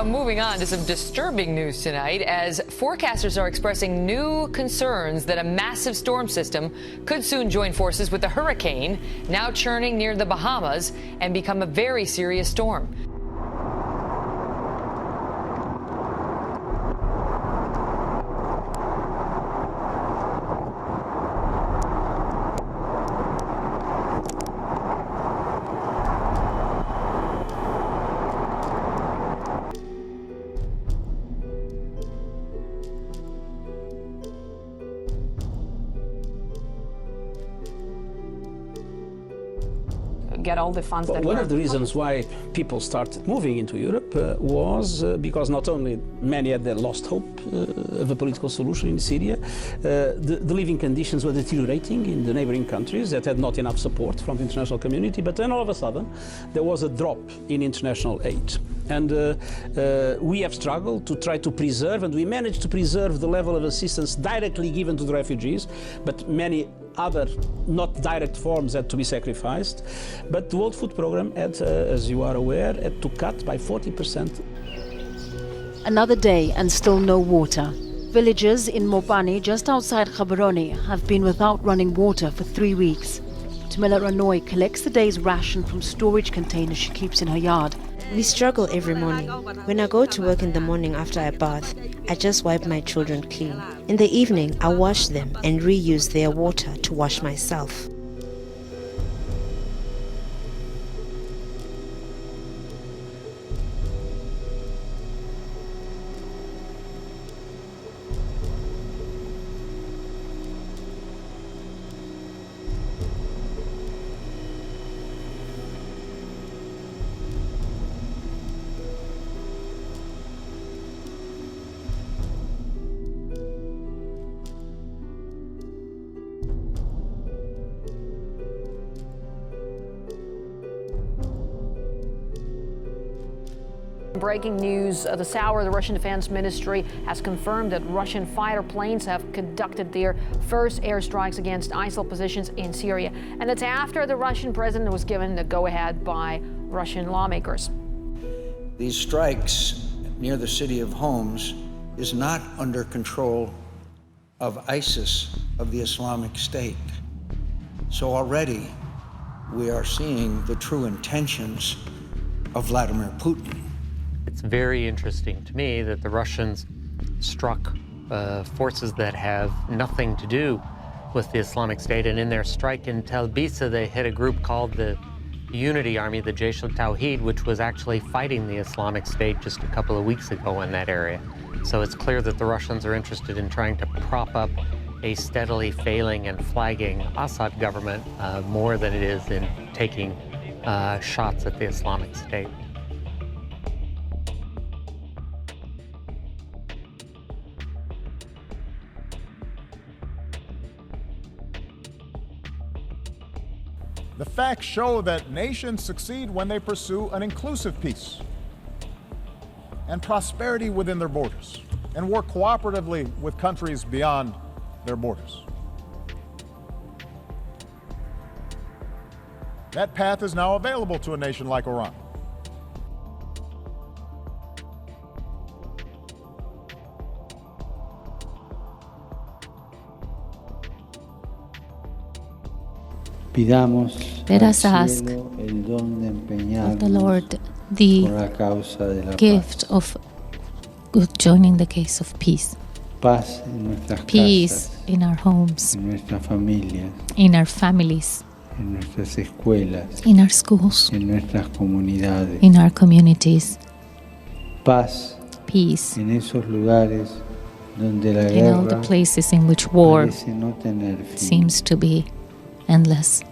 Moving on to some disturbing news tonight, as forecasters are expressing new concerns that a massive storm system could soon join forces with the hurricane now churning near the Bahamas and become a very serious storm. Get all the funds that one of the reasons why people started moving into Europe was because not only many had lost hope of a political solution in Syria, the living conditions were deteriorating in the neighboring countries that had not enough support from the international community, but then all of a sudden there was a drop in international aid. And we have struggled to try to preserve, and we managed to preserve the level of assistance directly given to the refugees, but many other not direct forms had to be sacrificed. But the World Food Programme had, as you are aware, had to cut by 40%. Another day and still no water. Villagers in Mopani, just outside Gaborone, have been without running water for 3 weeks. Tamila Ranoi collects the day's ration from storage containers she keeps in her yard. We struggle every morning. When I go to work in the morning after I bath, I just wipe my children clean. In the evening, I wash them and reuse their water to wash myself. Breaking news this hour, the Russian Defense Ministry has confirmed that Russian fighter planes have conducted their first airstrikes against ISIL positions in Syria. And that's after the Russian president was given the go-ahead by Russian lawmakers. These strikes near the city of Homs is not under control of ISIS, of the Islamic State. So already we are seeing the true intentions of Vladimir Putin. It's very interesting to me that the Russians struck forces that have nothing to do with the Islamic State, and in their strike in Tel Bisa, they hit a group called the Unity Army, the Jaish al-Tawhid, which was actually fighting the Islamic State just a couple of weeks ago in that area. So it's clear that the Russians are interested in trying to prop up a steadily failing and flagging Assad government more than it is in taking shots at the Islamic State. The facts show that nations succeed when they pursue an inclusive peace and prosperity within their borders and work cooperatively with countries beyond their borders. That path is now available to a nation like Iran. Let us ask of the Lord the gift of joining the case of peace. Peace in our homes, in our families, in our schools, in our communities. Peace in all the places in which war seems to be endless.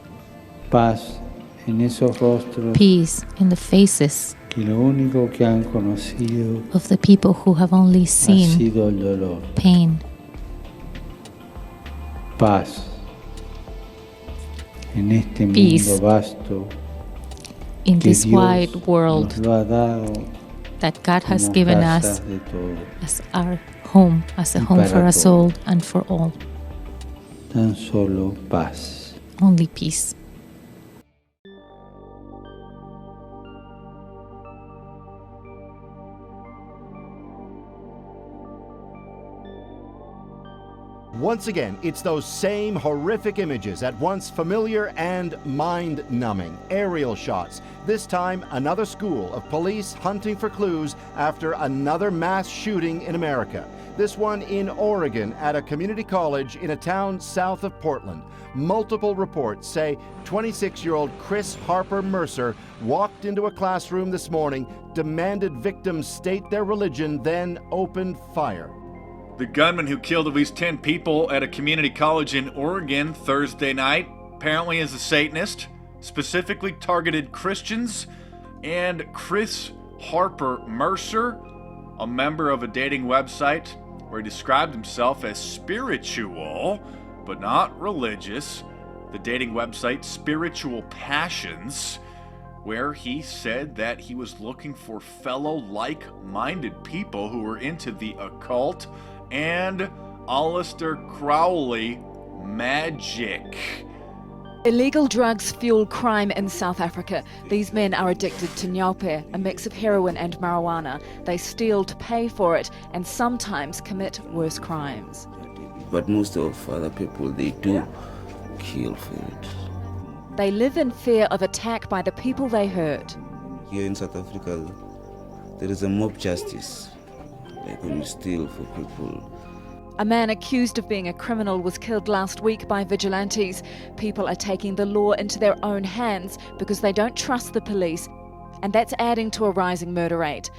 Peace in the faces of the people who have only seen pain. Peace in this wide world that God has given us as our home, as a home for us all and for all. Only peace. Once again, it's those same horrific images, at once familiar and mind-numbing. Aerial shots. This time, another school of police hunting for clues after another mass shooting in America. This one in Oregon at a community college in a town south of Portland. Multiple reports say 26-year-old Chris Harper Mercer walked into a classroom this morning, demanded victims state their religion, then opened fire. The gunman who killed at least 10 people at a community college in Oregon Thursday night apparently is a Satanist, specifically targeted Christians, and Chris Harper Mercer, a member of a dating website where he described himself as spiritual, but not religious. The dating website Spiritual Passions, where he said that he was looking for fellow like-minded people who were into the occult and Aleister Crowley magic. Illegal drugs fuel crime in South Africa. These men are addicted to nyaupe, a mix of heroin and marijuana. They steal to pay for it and sometimes commit worse crimes. But most of other people, they do kill for it. They live in fear of attack by the people they hurt. Here in South Africa, there is a mob justice. Like when you steal for people. A man accused of being a criminal was killed last week by vigilantes. People are taking the law into their own hands because they don't trust the police, and that's adding to a rising murder rate.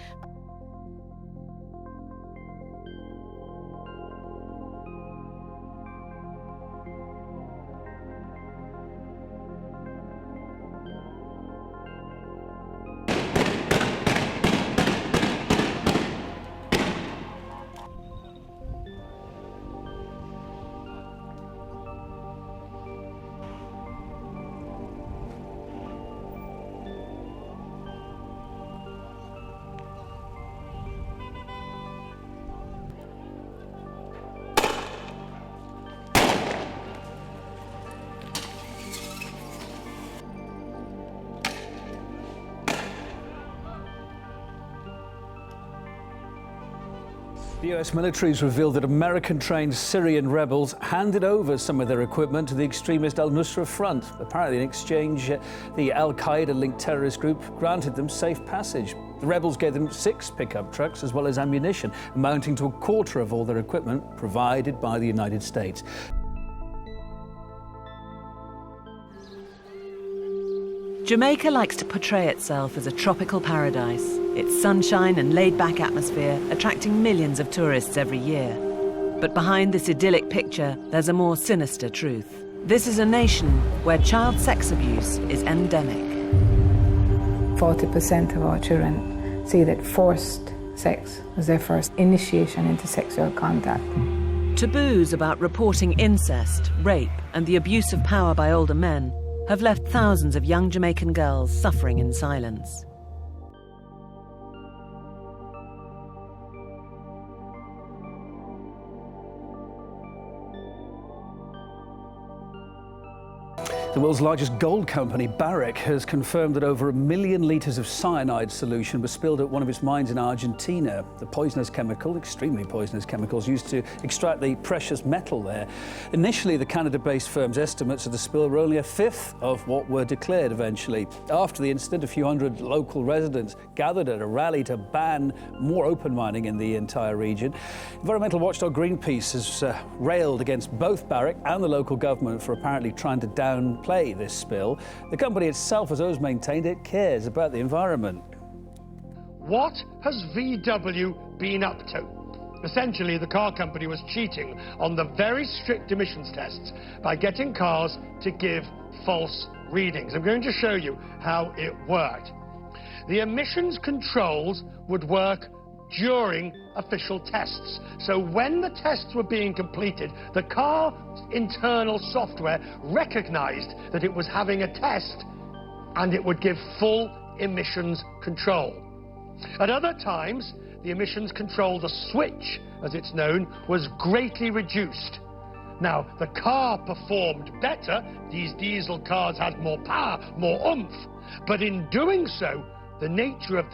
The US military has revealed that American-trained Syrian rebels handed over some of their equipment to the extremist al-Nusra Front. Apparently, in exchange, the al-Qaeda-linked terrorist group granted them safe passage. The rebels gave them 6 pickup trucks as well as ammunition, amounting to a quarter of all their equipment provided by the United States. Jamaica likes to portray itself as a tropical paradise, its sunshine and laid-back atmosphere attracting millions of tourists every year. But behind this idyllic picture, there's a more sinister truth. This is a nation where child sex abuse is endemic. 40% of our children say that forced sex was their first initiation into sexual contact. Taboos about reporting incest, rape, and the abuse of power by older men have left thousands of young Jamaican girls suffering in silence. The world's largest gold company, Barrick, has confirmed that over 1 million litres of cyanide solution was spilled at one of its mines in Argentina. The poisonous chemical, extremely poisonous chemicals, used to extract the precious metal there. Initially, the Canada-based firm's estimates of the spill were only a fifth of what were declared eventually. After the incident, a few hundred local residents gathered at a rally to ban more open mining in the entire region. Environmental watchdog Greenpeace has railed against both Barrick and the local government for apparently trying to downplay this spill. The company itself has always maintained it cares about the environment. What has VW been up to? Essentially, the car company was cheating on the very strict emissions tests by getting cars to give false readings. I'm going to show you how it worked. The emissions controls would work during official tests. So when the tests were being completed, the car's internal software recognized that it was having a test and it would give full emissions control. At other times, the emissions control, the switch, as it's known, was greatly reduced. Now, the car performed better. These diesel cars had more power, more oomph. But in doing so, The nature of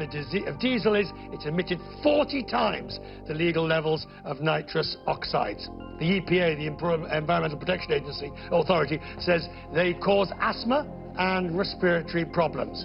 diesel is it's emitted 40 times the legal levels of nitrous oxides. The EPA, the Environmental Protection Authority, says they cause asthma and respiratory problems.